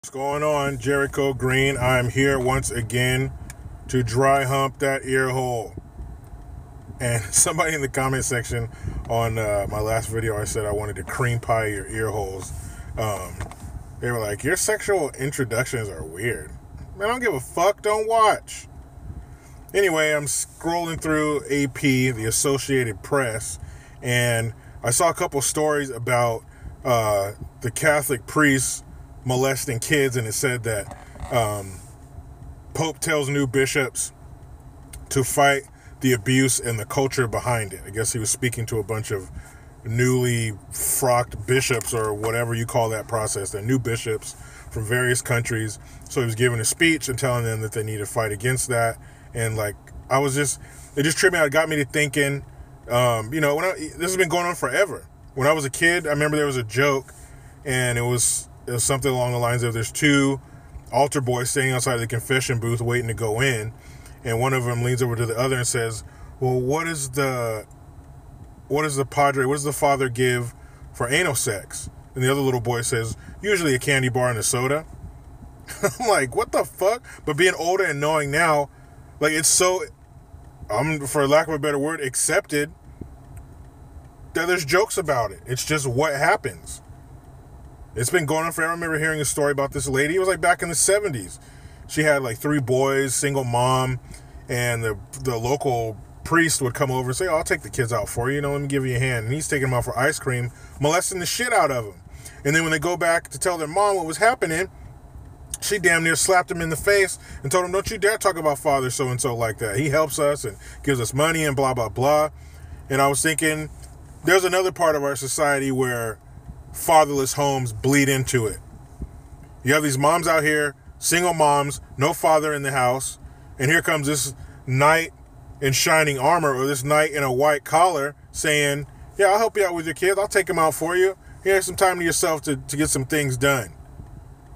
What's going on, Jericho Green? I'm here once again to dry hump that ear hole. And somebody in the comment section on my last video, I said I wanted to cream pie your ear holes. They were like, your sexual introductions are weird. Man, I don't give a fuck, don't watch. Anyway, I'm scrolling through AP, the Associated Press, and I saw a couple stories about the Catholic priests molesting kids, and it said that Pope tells new bishops to fight the abuse and the culture behind it. I guess he was speaking to a bunch of newly frocked bishops, or whatever you call that process. They're new bishops from various countries. So he was giving a speech and telling them that they need to fight against that. And like, it just tripped me out. It got me to thinking, this has been going on forever. When I was a kid, I remember there was a joke, and it was something along the lines of, there's two altar boys standing outside the confession booth waiting to go in, and one of them leans over to the other and says, well, what does the father give for anal sex? And the other little boy says, usually a candy bar and a soda. I'm like, what the fuck? But being older and knowing now, like, it's so, for lack of a better word, accepted that there's jokes about it. It's just what happens. It's been going on forever. I remember hearing a story about this lady. It was like back in the 70s. She had like 3 boys, single mom, and the local priest would come over and say, oh, I'll take the kids out for you. Let me give you a hand. And he's taking them out for ice cream, molesting the shit out of them. And then when they go back to tell their mom what was happening, she damn near slapped him in the face and told him, don't you dare talk about Father so-and-so like that. He helps us and gives us money and blah, blah, blah. And I was thinking, there's another part of our society where fatherless homes bleed into it. You have these moms out here, single moms, no father in the house, and here comes this knight in shining armor, or this knight in a white collar, saying, yeah, I'll help you out with your kids. I'll take them out for you. Here's some time to yourself to get some things done.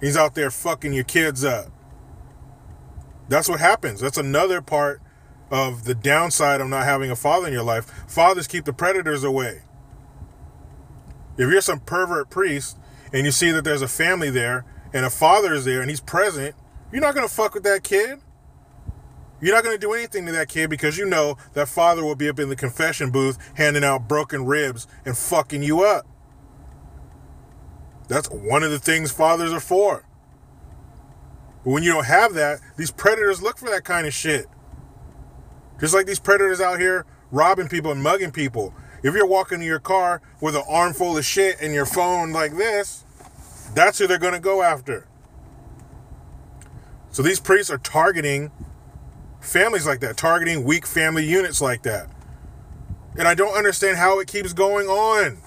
He's out there fucking your kids up. That's what happens. That's another part of the downside of not having a father in your life. Fathers keep the predators away. If you're some pervert priest and you see that there's a family there and a father is there and he's present, you're not going to fuck with that kid. You're not going to do anything to that kid, because you know that father will be up in the confession booth handing out broken ribs and fucking you up. That's one of the things fathers are for. But when you don't have that, these predators look for that kind of shit. Just like these predators out here robbing people and mugging people. If you're walking to your car with an armful of shit and your phone like this, that's who they're going to go after. So these priests are targeting families like that, targeting weak family units like that. And I don't understand how it keeps going on.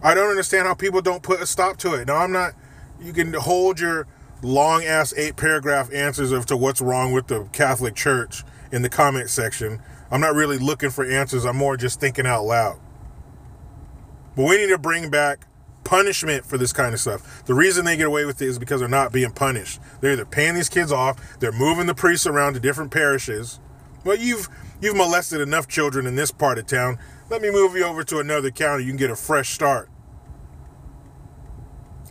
I don't understand how people don't put a stop to it. Now, you can hold your long-ass 8-paragraph answers as to what's wrong with the Catholic Church in the comment section. I'm not really looking for answers. I'm more just thinking out loud. But we need to bring back punishment for this kind of stuff. The reason they get away with it is because they're not being punished. They're either paying these kids off, they're moving the priests around to different parishes. Well, you've molested enough children in this part of town. Let me move you over to another county. You can get a fresh start.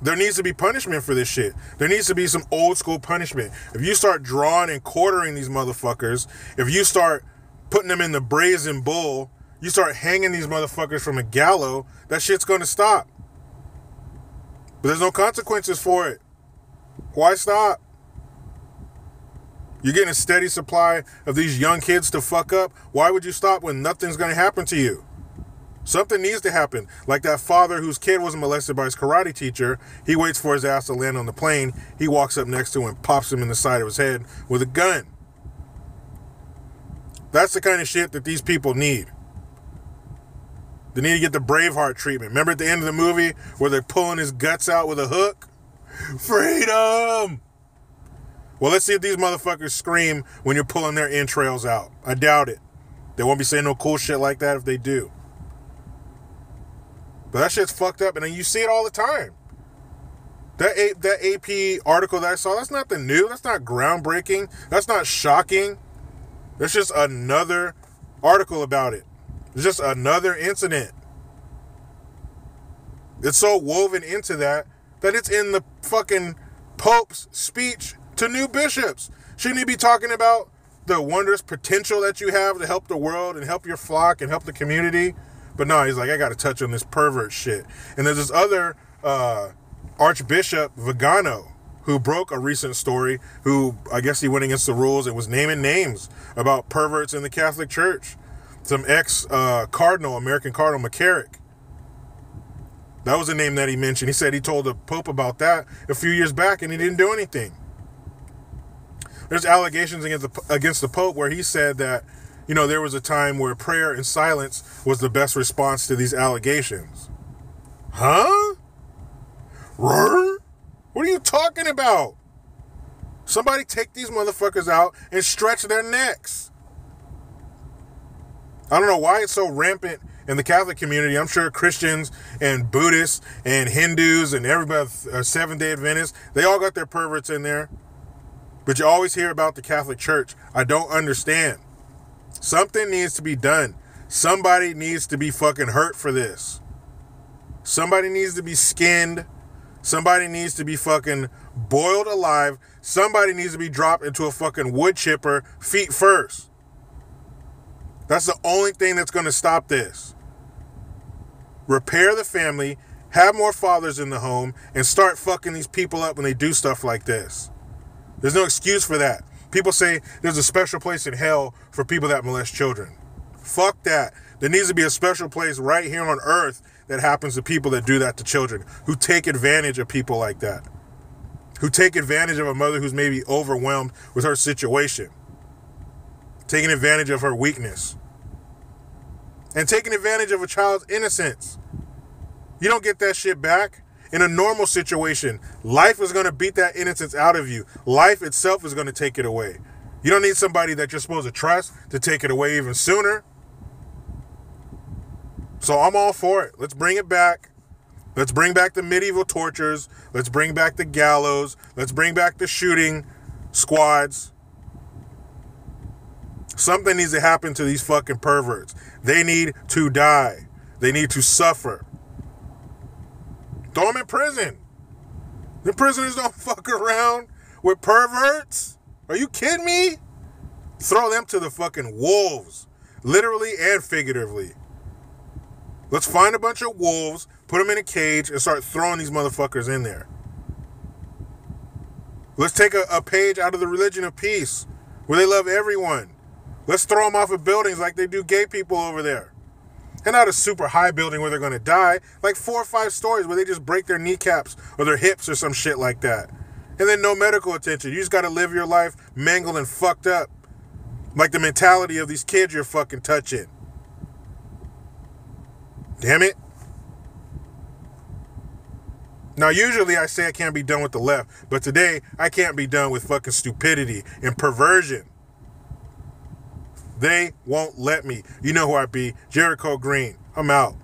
There needs to be punishment for this shit. There needs to be some old school punishment. If you start drawing and quartering these motherfuckers, if you start putting them in the brazen bull, you start hanging these motherfuckers from a gallows, that shit's going to stop. But there's no consequences for it. Why stop? You're getting a steady supply of these young kids to fuck up. Why would you stop when nothing's going to happen to you? Something needs to happen. Like that father whose kid was molested by his karate teacher. He waits for his ass to land on the plane. He walks up next to him and pops him in the side of his head with a gun. That's the kind of shit that these people need. They need to get the Braveheart treatment. Remember at the end of the movie where they're pulling his guts out with a hook? Freedom! Well, let's see if these motherfuckers scream when you're pulling their entrails out. I doubt it. They won't be saying no cool shit like that if they do. But that shit's fucked up, and then you see it all the time. That AP article that I saw, that's nothing new. That's not groundbreaking. That's not shocking. There's just another article about it. It's just another incident. It's so woven into that it's in the fucking Pope's speech to new bishops? Shouldn't he be talking about the wondrous potential that you have to help the world and help your flock and help the community? But no, he's like, I got to touch on this pervert shit. And there's this other Archbishop Vigano who broke a recent story, who I guess he went against the rules and was naming names about perverts in the Catholic Church. Some ex-cardinal, American Cardinal McCarrick. That was the name that he mentioned. He said he told the Pope about that a few years back and he didn't do anything. There's allegations against the Pope where he said that, you know, there was a time where prayer and silence was the best response to these allegations. Huh? What are you talking about? Somebody take these motherfuckers out and stretch their necks. I don't know why it's so rampant in the Catholic community. I'm sure Christians and Buddhists and Hindus and everybody, Seventh-day Adventists, they all got their perverts in there. But you always hear about the Catholic Church. I don't understand. Something needs to be done. Somebody needs to be fucking hurt for this. Somebody needs to be skinned. Somebody needs to be fucking boiled alive. Somebody needs to be dropped into a fucking wood chipper feet first. That's the only thing that's going to stop this. Repair the family, have more fathers in the home, and start fucking these people up when they do stuff like this. There's no excuse for that. People say there's a special place in hell for people that molest children. Fuck that. There needs to be a special place right here on earth that happens to people that do that to children, who take advantage of people like that, who take advantage of a mother who's maybe overwhelmed with her situation, taking advantage of her weakness, and taking advantage of a child's innocence. You don't get that shit back. In a normal situation, life is going to beat that innocence out of you. Life itself is going to take it away. You don't need somebody that you're supposed to trust to take it away even sooner. So I'm all for it. Let's bring it back. Let's bring back the medieval tortures. Let's bring back the gallows. Let's bring back the shooting squads. Something needs to happen to these fucking perverts. They need to die. They need to suffer. Throw them in prison. The prisoners don't fuck around with perverts. Are you kidding me? Throw them to the fucking wolves. Literally and figuratively. Let's find a bunch of wolves, put them in a cage, and start throwing these motherfuckers in there. Let's take a page out of the religion of peace, where they love everyone. Let's throw them off of buildings like they do gay people over there. And not a super high building where they're going to die. Like 4 or 5 stories where they just break their kneecaps or their hips or some shit like that. And then no medical attention. You just got to live your life mangled and fucked up. Like the mentality of these kids you're fucking touching. Damn it. Now, usually I say I can't be done with the left. But today, I can't be done with fucking stupidity and perversion. They won't let me. You know who I be. Jericho Green. I'm out.